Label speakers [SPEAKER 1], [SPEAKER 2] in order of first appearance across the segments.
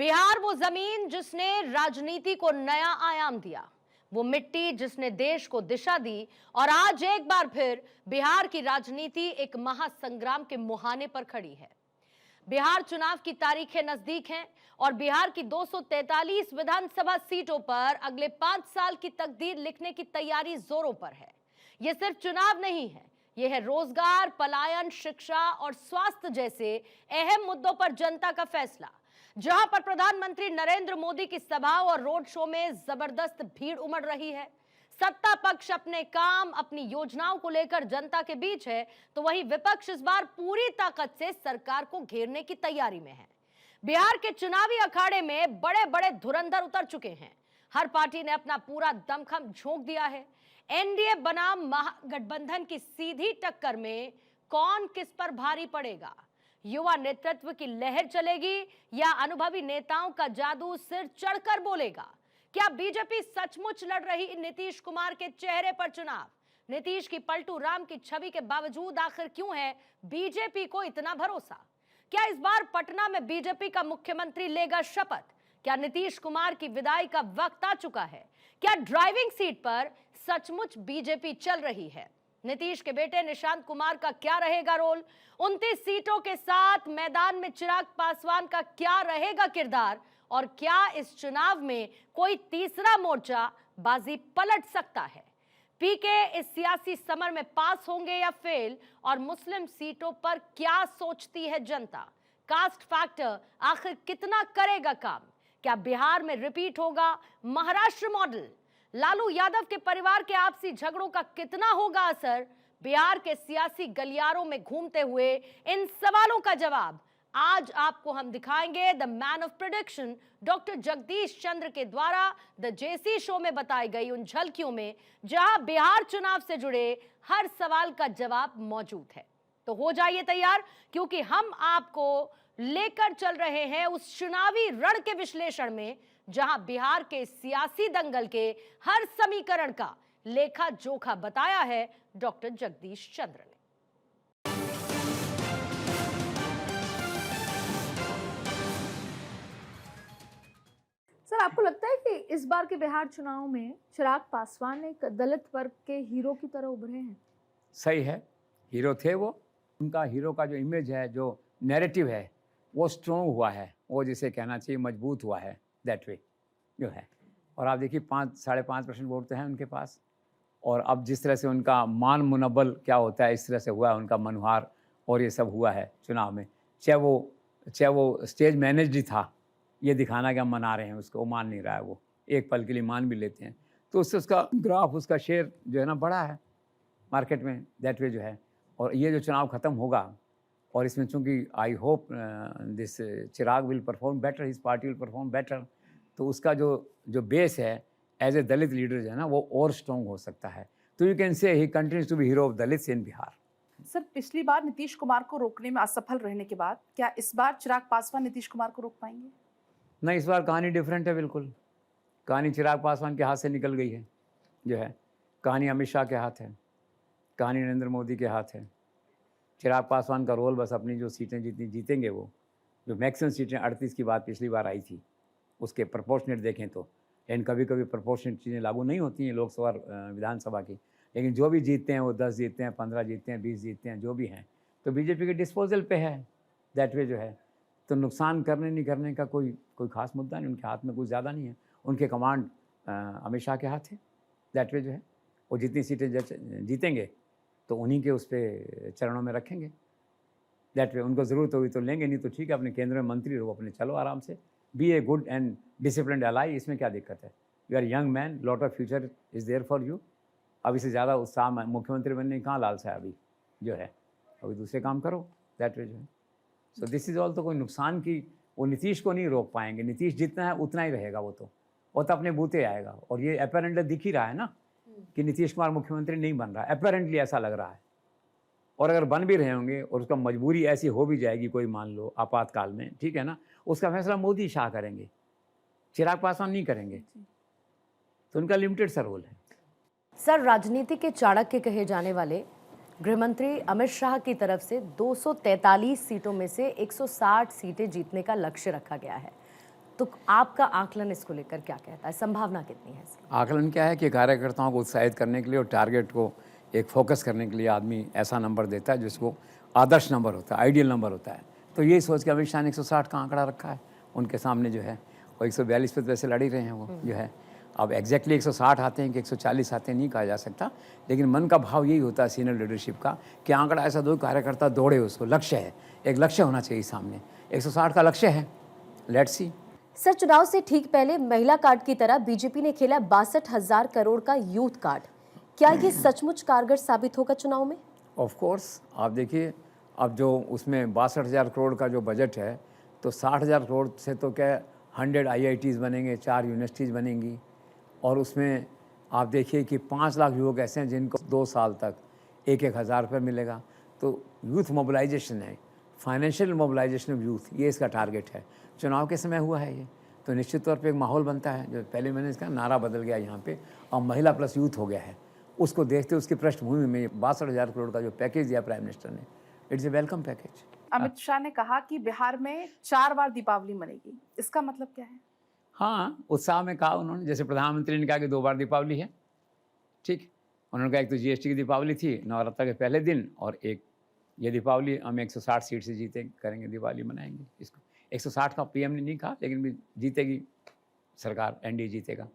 [SPEAKER 1] बिहार वो जमीन जिसने राजनीति को नया आयाम दिया, वो मिट्टी जिसने देश को दिशा दी और आज एक बार फिर बिहार की राजनीति एक महासंग्राम के मुहाने पर खड़ी है। बिहार चुनाव की तारीखें नजदीक हैं और बिहार की 243 विधानसभा सीटों पर अगले 5 साल की तकदीर लिखने की तैयारी जोरों पर है। यह सिर्फ चुनाव नहीं है, यह है रोजगार, पलायन, शिक्षा और स्वास्थ्य जैसे अहम मुद्दों पर जनता का फैसला। जहां पर प्रधानमंत्री नरेंद्र मोदी की सभाओं और रोड शो में जबरदस्त भीड़ उमड़ रही है, सत्ता पक्ष अपने काम, अपनी योजनाओं को लेकर जनता के बीच है, तो वहीं विपक्ष इस बार पूरी ताकत से सरकार को घेरने की तैयारी में है। बिहार के चुनावी अखाड़े में बड़े बड़े धुरंधर उतर चुके हैं। हर पार्टी ने अपना पूरा दमखम झोंक दिया है। एनडीए बनाम महागठबंधन की सीधी टक्कर में कौन किस पर भारी पड़ेगा? युवा नेतृत्व की लहर चलेगी या अनुभवी नेताओं का जादू सिर चढ़कर बोलेगा? क्या बीजेपी सचमुच लड़ रही नीतीश कुमार के चेहरे पर चुनाव? नीतीश की पलटू राम की छवि के बावजूद आखिर क्यों है बीजेपी को इतना भरोसा? क्या इस बार पटना में बीजेपी का मुख्यमंत्री लेगा शपथ? क्या नीतीश कुमार की विदाई का वक्त आ चुका है? क्या ड्राइविंग सीट पर सचमुच बीजेपी चल रही है? नीतीश के बेटे निशांत कुमार का क्या रहेगा रोल? 29 सीटों के साथ मैदान में चिराग पासवान का क्या रहेगा किरदार? और क्या इस चुनाव में कोई तीसरा मोर्चा बाजी पलट सकता है? पीके इस सियासी समर में पास होंगे या फेल? और मुस्लिम सीटों पर क्या सोचती है जनता? कास्ट फैक्टर आखिर कितना करेगा काम? क्या बिहार में रिपीट होगा महाराष्ट्र मॉडल? लालू यादव के परिवार के आपसी झगड़ों का कितना होगा असर? बिहार के सियासी गलियारों में घूमते हुए इन सवालों का जवाब आज आपको हम दिखाएंगे the man of prediction doctor Jagdish Chandra के द्वारा द जेसी शो में बताई गई उन झलकियों में, जहां बिहार चुनाव से जुड़े हर सवाल का जवाब मौजूद है। तो हो जाइए तैयार, क्योंकि हम आपको लेकर चल रहे हैं उस चुनावी रण के विश्लेषण में जहां बिहार के सियासी दंगल के हर समीकरण का लेखा जोखा बताया है डॉक्टर जगदीश चंद्र ने।
[SPEAKER 2] सर, आपको लगता है कि इस बार के बिहार चुनाव में चिराग पासवान एक दलित वर्ग के हीरो की तरह उभरे हैं?
[SPEAKER 3] सही है, हीरो थे वो। उनका हीरो का जो इमेज है, जो नैरेटिव है, वो स्ट्रॉन्ग हुआ है, वो जिसे कहना चाहिए मजबूत हुआ है, दैट वे जो है। और आप देखिए 5-5.5% वोट तो हैं उनके पास। और अब जिस तरह से उनका मान मुनब्बल क्या होता है, इस तरह से हुआ है उनका मनोहार, और ये सब हुआ है चुनाव में। चाहे वो स्टेज मैनेज्ड ही था, ये दिखाना कि हम मना रहे हैं उसको, वो मान नहीं रहा है। वो एक पल के लिए मान भी लेते हैं, तो उससे उसका ग्राफ, उसका शेयर जो है ना बढ़ा है मार्केट में, दैट वे जो है। और ये जो चुनाव ख़त्म होगा, और इसमें चूँकि I hope this Chirag will perform better, his party will perform better, तो उसका जो बेस है एज ए दलित लीडर जो है ना, वो और स्ट्रॉन्ग हो सकता है। तो you can say he continues to be hero of Dalits in Bihar.
[SPEAKER 4] Sir, पिछली बार नीतीश कुमार को रोकने में असफल रहने के बाद क्या इस बार चिराग पासवान नीतीश कुमार को रोक पाएंगे?
[SPEAKER 3] नहीं, इस बार कहानी डिफरेंट है बिल्कुल। कहानी चिराग पासवान के हाथ से निकल गई है जो है। कहानी अमित शाह के हाथ है, कहानी नरेंद्र मोदी के हाथ है। चिराग पासवान का रोल बस अपनी जो सीटें जितनी जीतेंगे, वो जो मैक्सिमम सीटें 38 की बात पिछली बार आई थी, उसके प्रपोर्शनेट देखें तो। लेकिन कभी कभी प्रपोर्शनेट चीज़ें लागू नहीं होती हैं लोकसभा विधानसभा की, लेकिन जो भी जीतते हैं वो 10 जीतते हैं, 15 जीतते हैं, 20 जीतते हैं, जो भी हैं, तो बीजेपी के डिस्पोजल पे है, दैट वे जो है। तो नुकसान करने नहीं करने का कोई खास मुद्दा नहीं, उनके हाथ में कुछ ज़्यादा नहीं है। उनके कमांड अमित शाह के हाथ है, दैट वे जो है। वो जितनी सीटें जीतेंगे तो उन्हीं के उस पर चरणों में रखेंगे, दैट वे। उनको ज़रूरत होगी तो लेंगे, नहीं तो ठीक है, अपने केंद्र में मंत्री रहो, अपने चलो आराम से। Be a good and disciplined ally, इसमें क्या दिक्कत है? You are young man, lot of future is there for you. अब इससे ज़्यादा उत्साह मुख्यमंत्री बनने की कहाँ लालसा है अभी जो है, अभी दूसरे काम करो, दैट वे जो है। So this is all. तो कोई नुकसान की वो नीतीश को नहीं रोक पाएंगे। नीतीश जितना है उतना ही रहेगा, वो तो अपने बूते आएगा। और ये अपेरेंटली दिख ही रहा है ना कि नीतीश कुमार मुख्यमंत्री नहीं बन रहा है, अपेरेंटली ऐसा लग रहा है। और अगर बन भी रहे होंगे और उसका मजबूरी ऐसी हो भी जाएगी, कोई मान लो आपातकाल में, ठीक है ना, उसका फैसला मोदी शाह करेंगे, चिराग पासवान नहीं करेंगे। तो उनका लिमिटेड सा रोल है।
[SPEAKER 1] सर, राजनीति के चाणक्य कहे जाने वाले गृहमंत्री अमित शाह की तरफ से 243 सीटों में से 160 सीटें जीतने का लक्ष्य रखा गया है। तो आपका आकलन इसको लेकर क्या कहता है, संभावना कितनी है इसकी?
[SPEAKER 3] आकलन क्या है कि कार्यकर्ताओं को उत्साहित करने के लिए और टारगेट को एक फोकस करने के लिए आदमी ऐसा नंबर देता है जिसको आदर्श नंबर होता है, आइडियल नंबर होता है। तो यही सोच के अमित शाह ने 160 का आंकड़ा रखा है उनके सामने जो है, और 142 पे तो वैसे लड़ ही रहे हैं वो जो है। अब एग्जैक्टली 160 आते हैं कि 140 आते हैं नहीं कहा जा सकता, लेकिन मन का भाव यही होता है सीनियर लीडरशिप का कि आंकड़ा ऐसा दो कार्यकर्ता दौड़े, उसको लक्ष्य है, एक लक्ष्य होना चाहिए सामने। 160 का लक्ष्य है, लेट्स सी।
[SPEAKER 5] सर, चुनाव से ठीक पहले महिला कार्ड की तरह बीजेपी ने खेला 62,000 करोड़ का यूथ कार्ड। क्या ये सचमुच कारगर साबित होगा चुनाव में?
[SPEAKER 3] ऑफ कोर्स, आप देखिए अब जो उसमें 62,000 करोड़ का जो बजट है, तो 60,000 करोड़ से तो क्या 100 IITs बनेंगे, 4 यूनिवर्सिटीज़ बनेंगी, और उसमें आप देखिए कि 5 लाख युवक ऐसे हैं जिनको 2 साल तक 1-1 हज़ार रुपये मिलेगा। तो यूथ मोबिलाइजेशन है, फाइनेंशियल मोबिलाइजेशन ऑफ यूथ, ये इसका टारगेट है। चुनाव के समय हुआ है ये, तो निश्चित तौर पे एक माहौल बनता है। जो पहले मैंने इसका नारा बदल गया यहाँ पे, और महिला प्लस यूथ हो गया है, उसको देखते उसकी पृष्ठभूमि में 62,000 करोड़ का जो पैकेज दिया प्राइम मिनिस्टर ने, it's a welcome package.
[SPEAKER 4] Amit Shah ने कहा कि बिहार में 4 बार दीपावली मनेगी, इसका मतलब क्या है?
[SPEAKER 3] हाँ, उत्साह में कहा उन्होंने, जैसे प्रधानमंत्री ने कहा कि 2 बार दीपावली है, ठीक। उन्होंने कहा एक तो GST की दीपावली थी नवरात्र के पहले दिन, और एक ये दीपावली हम 160 सीट से जीते करेंगे, दिवाली मनाएंगे। इसको 160 का PM ने नहीं कहा, लेकिन भी जीतेगी सरकार, NDA जीतेगा।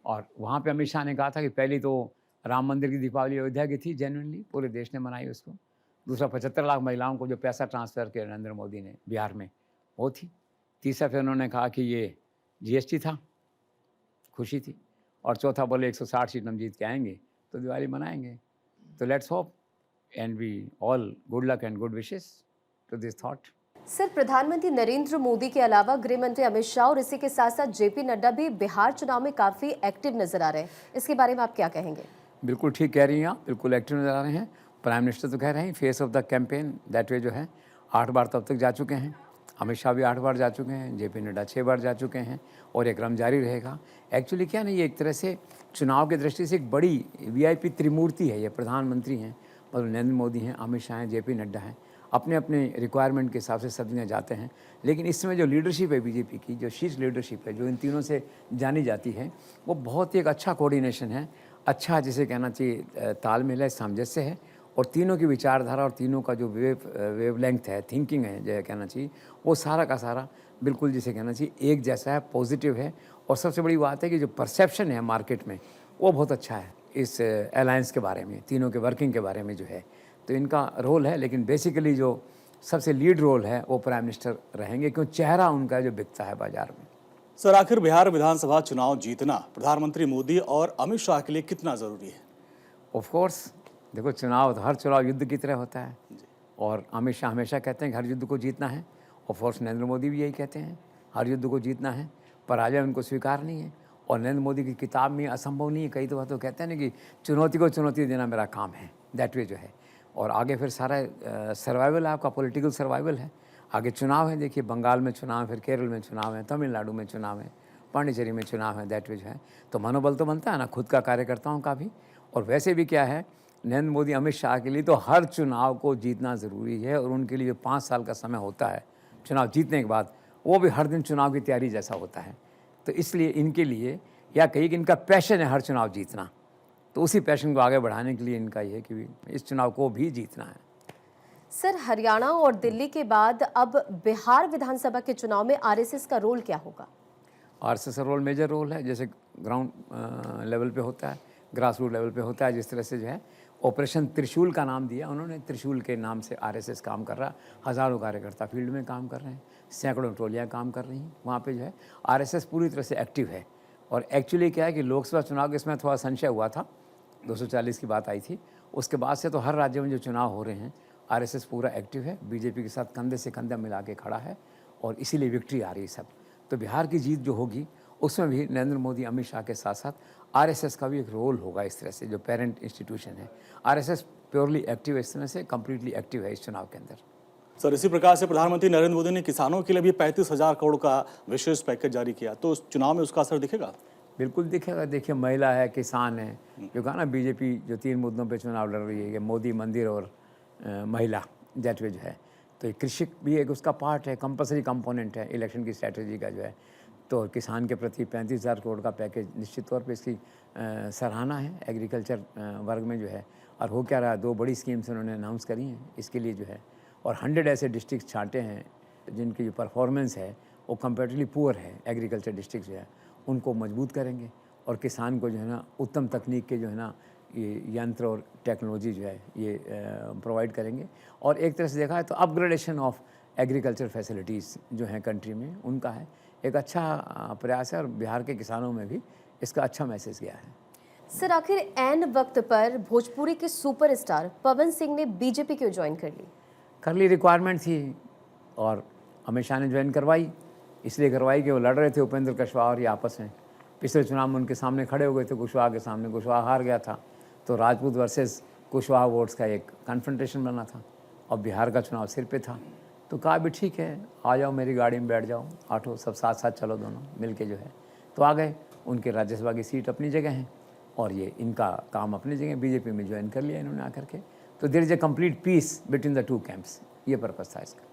[SPEAKER 3] और वहाँ पे अमित शाह ने कहा था कि पहली तो राम मंदिर की दीपावली अयोध्या की थी, जेन्युइनली पूरे देश ने मनाई उसको। दूसरा 75 लाख महिलाओं को जो पैसा ट्रांसफ़र किया नरेंद्र मोदी ने बिहार में, वो थी। तीसरा फिर उन्होंने कहा कि ये GST था, खुशी थी। और चौथा बोले 160 सीट हम जीत के आएंगे तो दिवाली मनाएंगे। तो let's hope and we all good luck and good wishes to this thought.
[SPEAKER 5] Sir, प्रधानमंत्री नरेंद्र मोदी के अलावा गृह मंत्री अमित शाह और इसी के साथ साथ JP नड्डा भी बिहार चुनाव में काफ़ी एक्टिव नजर आ रहे हैं, इसके बारे में आप क्या कहेंगे?
[SPEAKER 3] बिल्कुल ठीक कह रही हैं आप, बिल्कुल एक्टिव नजर आ रहे हैं। प्राइम मिनिस्टर तो कह रहे हैं face of the campaign that way जो है 8 बार तब तक जा चुके हैं। अमित शाह भी 8 बार जा चुके हैं, JP नड्डा 6 बार जा चुके हैं, और एक क्रम जारी रहेगा। एक्चुअली क्या नहीं, ये एक तरह से चुनाव की दृष्टि से एक बड़ी VIP त्रिमूर्ति है। ये प्रधानमंत्री हैं, मतलब नरेंद्र मोदी हैं, अमित शाह हैं, JP नड्डा हैं। अपने अपने रिक्वायरमेंट के हिसाब से सब जगह जाते हैं। लेकिन इस समय जो लीडरशिप है बीजेपी की, जो शीर्ष लीडरशिप है, जो इन तीनों से जानी जाती है, वो बहुत ही एक अच्छा कोऑर्डिनेशन है, अच्छा जिसे कहना चाहिए तालमेल है, सामंजस्य है, और तीनों की विचारधारा और तीनों का जो वेवलेंथ है, थिंकिंग है, जो कहना चाहिए, वो सारा का सारा बिल्कुल जिसे कहना चाहिए एक जैसा है, पॉजिटिव है। और सबसे बड़ी बात है कि जो परसेप्शन है मार्केट में, वो बहुत अच्छा है इस अलायंस के बारे में, तीनों के वर्किंग के बारे में जो है। तो इनका रोल है, लेकिन बेसिकली जो सबसे लीड रोल है वो प्राइम मिनिस्टर रहेंगे, क्योंकि चेहरा उनका जो बिकता है बाजार में।
[SPEAKER 6] सर, आखिर बिहार विधानसभा चुनाव जीतना प्रधानमंत्री मोदी और अमित शाह के लिए कितना ज़रूरी है?
[SPEAKER 3] ऑफ कोर्स, देखो चुनाव, हर चुनाव युद्ध की तरह होता है, और अमित शाह हमेशा कहते हैं कि हर युद्ध को जीतना है। ऑफ कोर्स नरेंद्र मोदी भी यही कहते हैं, हर युद्ध को जीतना है, पराजय उनको स्वीकार नहीं है। और नरेंद्र मोदी की किताब में असंभव नहीं है, कई दफ़ा तो कहते हैं ना कि चुनौती को चुनौती देना मेरा काम है, दैट वे जो है। और आगे फिर सारा सर्वाइवल है आपका, पॉलिटिकल सर्वाइवल है। आगे चुनाव है, देखिए बंगाल में चुनाव है, फिर केरल में चुनाव है, तमिलनाडु में चुनाव है, पांडिचेरी में चुनाव है, दैट वे जो है। तो मनोबल तो बनता है ना खुद का, कार्यकर्ताओं का भी। और वैसे भी क्या है, नरेंद्र मोदी अमित शाह के लिए तो हर चुनाव को जीतना ज़रूरी है, और उनके लिए जो 5 साल का समय होता है चुनाव जीतने के बाद, वो भी हर दिन चुनाव की तैयारी जैसा होता है। तो इसलिए इनके लिए, या कहीं कि इनका पैशन है हर चुनाव जीतना, तो उसी पैशन को आगे बढ़ाने के लिए इनका ये है कि इस चुनाव को भी जीतना है।
[SPEAKER 5] सर, हरियाणा और दिल्ली के बाद अब बिहार विधानसभा के चुनाव में RSS का रोल क्या होगा?
[SPEAKER 3] RSS का रोल मेजर रोल है, जैसे ग्राउंड लेवल पे होता है, ग्रास रूट लेवल पे होता है। जिस तरह से जो है ऑपरेशन त्रिशूल का नाम दिया उन्होंने, त्रिशूल के नाम से RSS काम कर रहा है। हज़ारों कार्यकर्ता फील्ड में काम कर रहे हैं, सैकड़ों टोलियाँ काम कर रही हैं वहाँ पे जो है। RSS पूरी तरह से एक्टिव है। और एक्चुअली क्या है कि लोकसभा चुनाव के इसमें थोड़ा संशय हुआ था, 240 की बात आई थी, उसके बाद से तो हर राज्य में जो चुनाव हो रहे हैं RSS पूरा एक्टिव है, बीजेपी के साथ कंधे से कंधा मिला के खड़ा है, और इसीलिए विक्ट्री आ रही है सब। तो बिहार की जीत जो होगी उसमें भी नरेंद्र मोदी अमित शाह के साथ साथ RSS का भी एक रोल होगा। इस तरह से जो पेरेंट इंस्टीट्यूशन है, RSS प्योरली एक्टिव है, इस तरह से कम्प्लीटली एक्टिव है इस चुनाव के अंदर।
[SPEAKER 6] सर, इसी प्रकार से प्रधानमंत्री नरेंद्र मोदी ने किसानों के लिए भी 35,000 करोड़ का विशेष पैकेज जारी किया, तो उस चुनाव में उसका असर दिखेगा?
[SPEAKER 3] बिल्कुल दिखेगा। देखिए महिला है, किसान है, जो कहा ना बीजेपी जो 3 मुद्दों पे चुनाव लड़ रही है, ये मोदी, मंदिर और महिला, दैट वे जो है। तो कृषि भी एक उसका पार्ट है, कंपलसरी कंपोनेंट है इलेक्शन की स्ट्रैटेजी का जो है। तो किसान के प्रति 35,000 करोड़ का पैकेज निश्चित तौर पे इसकी सराहना है एग्रीकल्चर वर्ग में जो है। और हो क्या रहा है, 2 बड़ी स्कीम्स उन्होंने अनाउंस करी हैं इसके लिए जो है, और 100 ऐसे डिस्ट्रिक्ट छांटे हैं जिनकी जो परफॉर्मेंस है वो कंपेरेटिवली पुअर है। एग्रीकल्चर डिस्ट्रिक्ट जो है उनको मजबूत करेंगे और किसान को जो है ना उत्तम तकनीक के जो है ना ये यंत्र और टेक्नोलॉजी जो है ये प्रोवाइड करेंगे। और एक तरह से देखा है तो अपग्रेडेशन ऑफ एग्रीकल्चर फैसिलिटीज़ जो हैं कंट्री में उनका है एक अच्छा प्रयास है, और बिहार के किसानों में भी इसका अच्छा मैसेज गया है।
[SPEAKER 5] सर, आखिर ऐन वक्त पर भोजपुरी के सुपरस्टार पवन सिंह ने बीजेपी क्यों ज्वाइन कर ली?
[SPEAKER 3] रिक्वायरमेंट थी और अमित शाह ने ज्वाइन करवाई, इसलिए करवाई कि वो लड़ रहे थे उपेंद्र कुशवाहा और ये आपस में। पिछले चुनाव में उनके सामने खड़े हो गए थे कुशवाहा के सामने, कुशवाहा हार गया था, तो राजपूत वर्सेस कुशवाहा वोट्स का एक कन्फ्रंटेशन बना था और बिहार का चुनाव सिर पे था। तो कहा भी ठीक है, आ जाओ मेरी गाड़ी में बैठ जाओ, आठों सब साथ साथ चलो दोनों मिल के जो है। तो आ गए, उनके राज्यसभा की सीट अपनी जगह है और ये इनका काम अपनी जगह, बीजेपी में ज्वाइन कर लिया इन्होंने आकर के। तो there is a complete peace between the 2 camps, ये पर्पस था इसका।